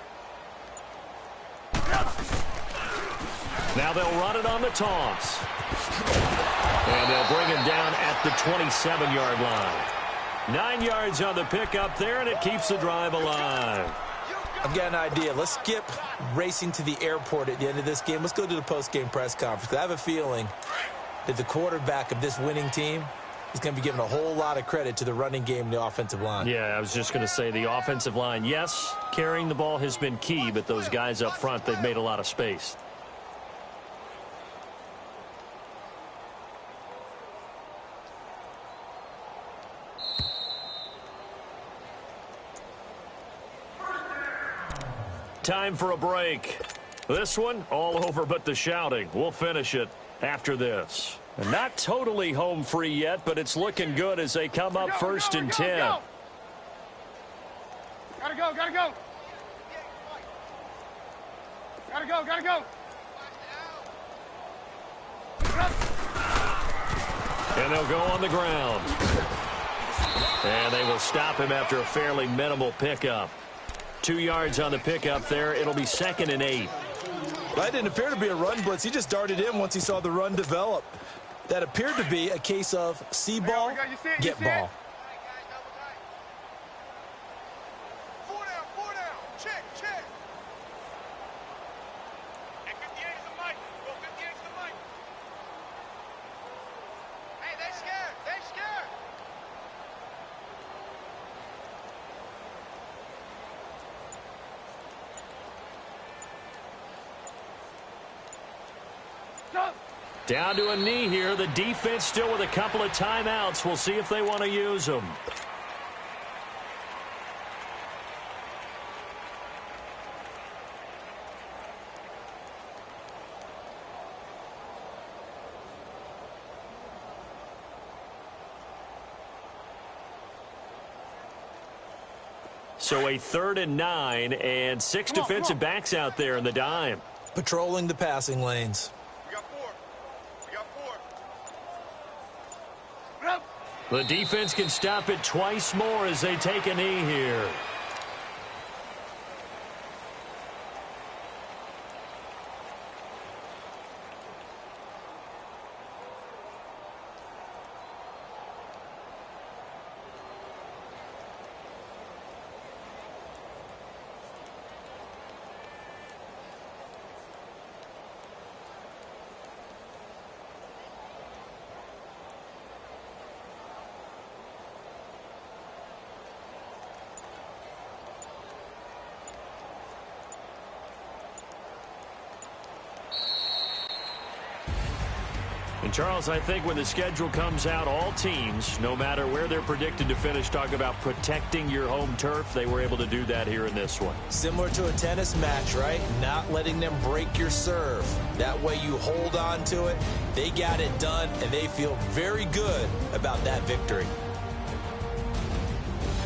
Now they'll run it on the toss. And they'll bring him down at the 27-yard line. 9 yards on the pickup there, and it keeps the drive alive. I've got an idea. Let's skip racing to the airport at the end of this game. Let's go to the post-game press conference. I have a feeling that the quarterback of this winning team is going to be giving a whole lot of credit to the running game and the offensive line. Yeah, I was just going to say the offensive line, yes, carrying the ball has been key, but those guys up front, they've made a lot of space. Time for a break. This one, all over but the shouting. We'll finish it after this. Not totally home free yet, but it's looking good as they come up 1st and 10. Gotta go! Gotta go! And they'll go on the ground. And they will stop him after a fairly minimal pickup. 2 yards on the pickup there. It'll be 2nd and 8. That didn't appear to be a run blitz. He just darted in once he saw the run develop. That appeared to be a case of see ball, get ball. Four down. Check. Hey, 58 is the mic. Go 58 is the mic. Hey, they scared. Down to a knee here. The defense still with a couple of timeouts. We'll see if they want to use them. So a 3rd and 9 and 6 defensive backs out there in the dime. Patrolling the passing lanes. The defense can stop it twice more as they take a knee here. And Charles, I think when the schedule comes out, all teams, no matter where they're predicted to finish, talk about protecting your home turf. They were able to do that here in this one. Similar to a tennis match, right? Not letting them break your serve. That way you hold on to it. They got it done, and they feel very good about that victory.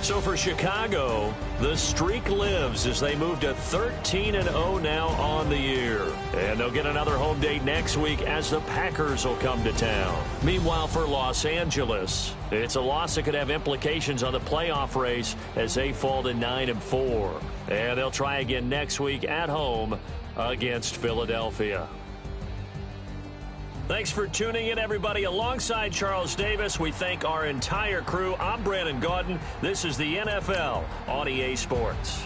So for Chicago, the streak lives as they move to 13-0 now on the year. And they'll get another home date next week as the Packers will come to town. Meanwhile, for Los Angeles, it's a loss that could have implications on the playoff race as they fall to 9-4. And they'll try again next week at home against Philadelphia. Thanks for tuning in, everybody. Alongside Charles Davis, we thank our entire crew. I'm Brandon Gaudin. This is the NFL on EA Sports.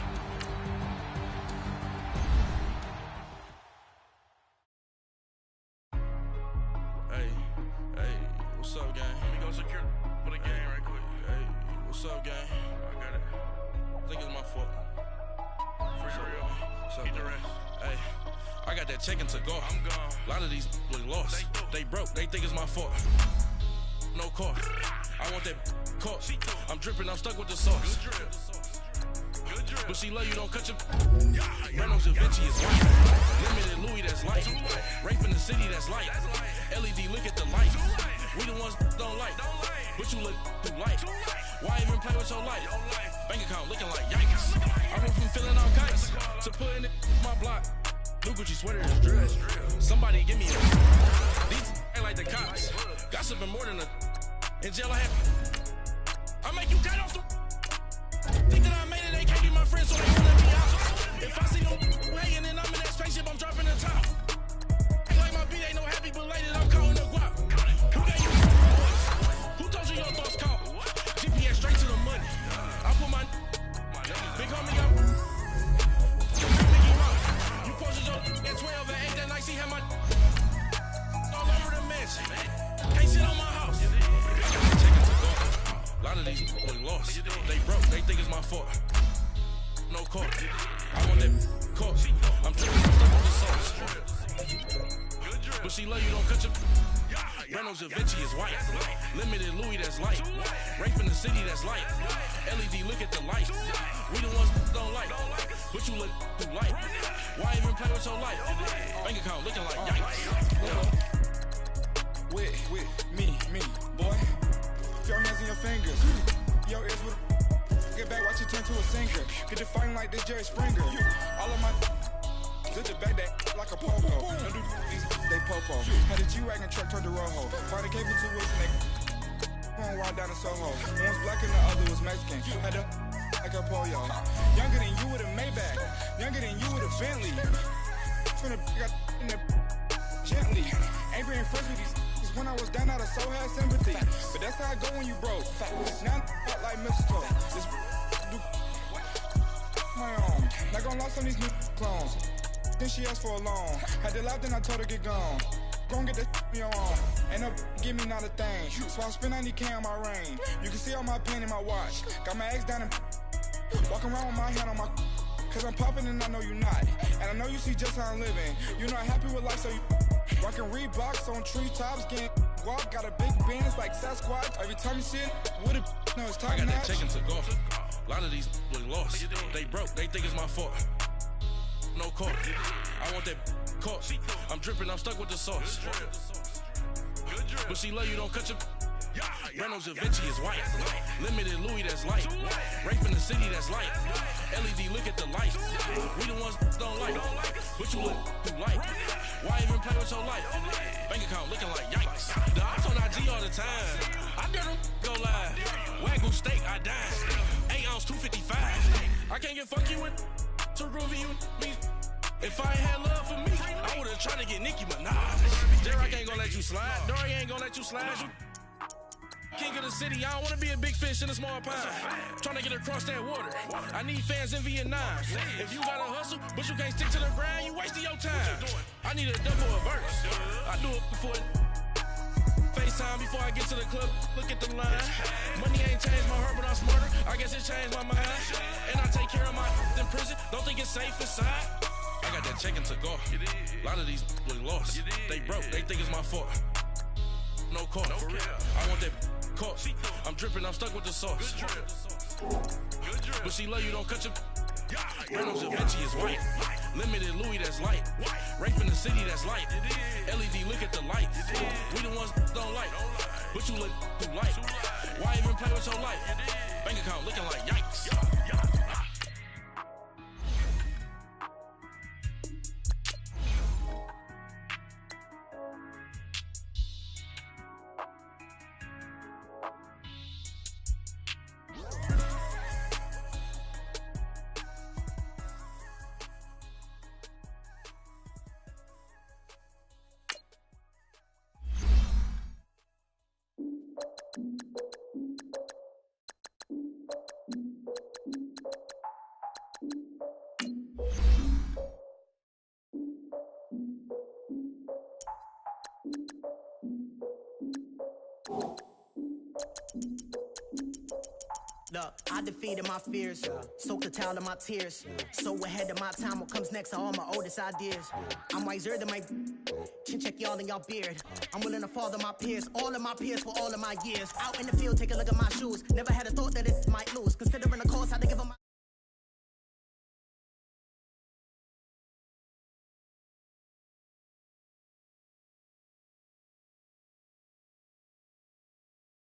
Hey, think it's my fault. For real. So, get the rest. Hey, I got that chicken to go. I'm gone. A lot of these was lost. They broke. They think it's my fault. No cost. I want that caught. I'm dripping. I'm stuck with the sauce. But she love you, don't cut your Reynolds Da Vinci is white. Limited Louis, that's light. Rape in the city, that's light. LED, look at the light. We the ones don't like. But you look too light. Why even play with your life? Bank account looking like yikes. I went from filling out kites to putting it in my block. New Gucci sweater is drill. Somebody give me a these ain't like the cops. Gossiping more than a in jail I make you dead off the think that I made it, they can't be my friends, so they wanna be out. If I see them hanging and I'm in that spaceship, I'm dropping the top. Ain't like my beat ain't no happy, but later I'm calling the guap. Who gave you voice? Who told you your thoughts count? GPS straight to the money. I put my big homie up. Mickey Mouse. You posted your at 12 and 8 that night, she had my all over the mansion. Can't sit on my house. A lot of these was lost. They broke, they think it's my fault. No cost. I want that cost. I'm dripping, I'm stuck with the sauce. But she love you, don't cut your Reynolds Da Vinci is white. Limited Louis, that's light. Rape in the city, that's light. LED, look at the light. We the ones don't like. But you look too light. Why even play with your life? Bank account looking like yikes. With me, boy. Your hands and your fingers. Your ears with get back, watch it turn to a singer. Get the fighting like this Jerry Springer. All of my zip the back that like a popo. Don't do these, they popo. Had a G-Wagon truck turned to Rojo. Find a cable 2 wheels and they going wild down in Soho. One was black and the other was Mexican. Had a like a polio. Younger than you with a Maybach. Younger than you with a Bentley. From the got in the gently. Ain't being friends with these. When I was down, I so had sympathy. But that's how I go when you broke. Now I'm like mistletoe. Just do my own. Not gonna lost on these new clones. Then she asked for a loan. Had to laugh, then I told her get gone. Gon' get that on your own. Ain't no give me not a thing. So I spend 90K on my ring. You can see all my pain in my watch. Got my ex down and walking around with my hand on my. Cause I'm popping and I know you not. And I know you see just how I'm living. You're not happy with life, so you rockin' Reeboks on treetops, getting guap. Got a big band, it's like Sasquatch. Every time you see it, with it, no, it's time. I got that chicken to go. A lot of these was lost. They broke, they think it's my fault. No cost. I want that cost. I'm dripping, I'm stuck with the sauce. But she love you, don't cut your Reynolds Da Vinci is white. Limited Louis, that's light. Rape in the city, that's light. LED, look at the light. We the ones don't like. But you look too light. Why even play with your life? Bank account looking like yikes. The ops on IG all the time. I dare them go live. Wagyu steak, I dine. 8 ounce, 255. I can't get fuck you with to groovy you me. If I ain't had love for me, I would've tried to get Nicki Minaj. Derek ain't gonna let you slide. Dory ain't gonna let you slide. King of the city, I don't wanna be a big fish in a small pond. Trying to get across that water. I need fans in Vietnam. If you gotta hustle, but you can't stick to the grind, you wasting your time. I need a double a verse. I do it before FaceTime before I get to the club. Look at the line. Money ain't changed my heart, but I'm smarter. I guess it changed my mind. And I take care of my in prison. Don't think it's safe inside. I got that chicken to go. A lot of these was lost. They broke. They think it's my fault. No cost. I want that cost. I'm dripping, I'm stuck with the sauce. But she love you, don't cut your Reynolds Da Vinci is white. Limited Louis, that's light. Rape in the city, that's light. LED, look at the light. We the ones don't like. But you look too light. Why even play with your life? Bank account looking like yikes. Look, I defeated my fears, soaked the towel of my tears. So ahead of my time, what comes next are all my oldest ideas. I'm wiser than my chin check y'all in y'all beard. I'm willing to father my peers, all of my peers for all of my years. Out in the field, take a look at my shoes. Never had a thought that it might lose. Considering the cost, I had to give them my